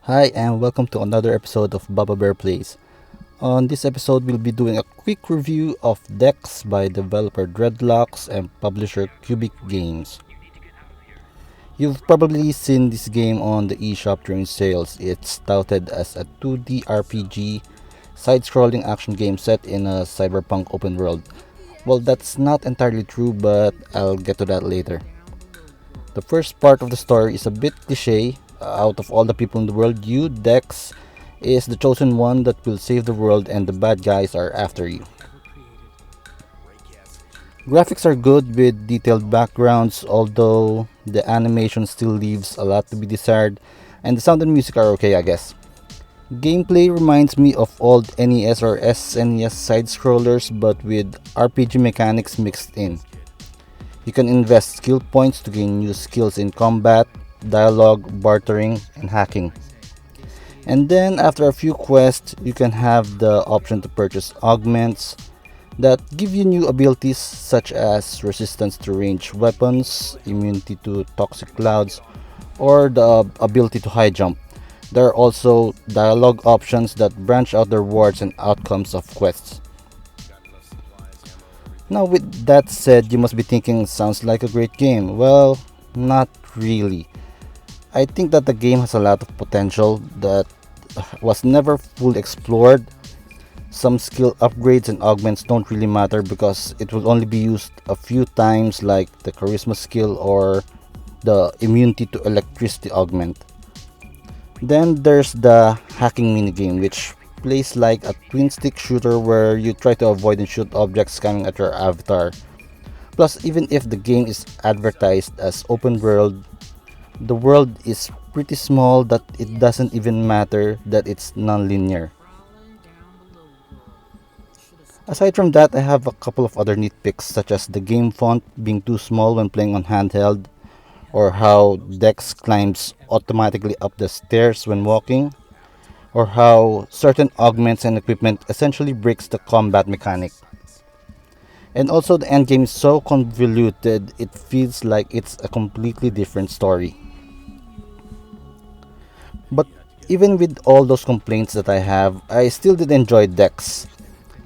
Hi and welcome to another episode of Baba Bear Plays. On this episode, we'll be doing a quick review of Dex by developer Dreadlocks and publisher Cubic Games. You've probably seen this game on the eShop during sales. It's touted as a 2D RPG, side-scrolling action game set in a cyberpunk open world. Well, that's not entirely true, but I'll get to that later. The first part of the story is a bit cliche. Out of all the people in the world, you, Dex, is the chosen one that will save the world and the bad guys are after you. Graphics are good with detailed backgrounds, although the animation still leaves a lot to be desired, and the sound and music are okay, I guess. Gameplay reminds me of old NES or SNES side scrollers, but with RPG mechanics mixed in. You can invest skill points to gain new skills in combat, dialogue, bartering, and hacking. And then, after a few quests, you can have the option to purchase augments that give you new abilities such as resistance to ranged weapons, immunity to toxic clouds, or the ability to high jump. There are also dialogue options that branch out the rewards and outcomes of quests. Now, with that said, you must be thinking, sounds like a great game. Well, not really. I think that the game has a lot of potential that was never fully explored. Some skill upgrades and augments don't really matter because it will only be used a few times, like the charisma skill or the immunity to electricity augment. Then there's the hacking minigame, which plays like a twin stick shooter where you try to avoid and shoot objects coming at your avatar. Plus, even if the game is advertised as open world, the world is pretty small that it doesn't even matter that it's non-linear. Aside from that, I have a couple of other nitpicks such as the game font being too small when playing on handheld, or how Dex climbs automatically up the stairs when walking, or how certain augments and equipment essentially breaks the combat mechanic. And also the endgame is so convoluted, it feels like it's a completely different story. But even with all those complaints that I have, I still did enjoy Dex.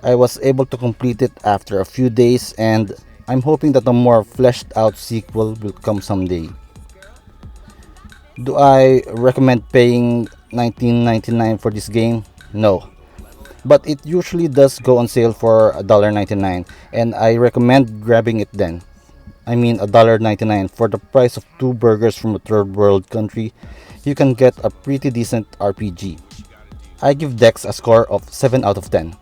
I was able to complete it after a few days, and I'm hoping that a more fleshed out sequel will come someday. Do I recommend paying $19.99 for this game? No. But it usually does go on sale for $1.99, and I recommend grabbing it then. I mean $1.99 for the price of two burgers from a third world country. You can get a pretty decent RPG. I give Dex a score of 7 out of 10.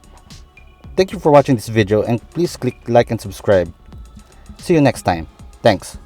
Thank you for watching this video and please click like and subscribe. See you next time. Thanks.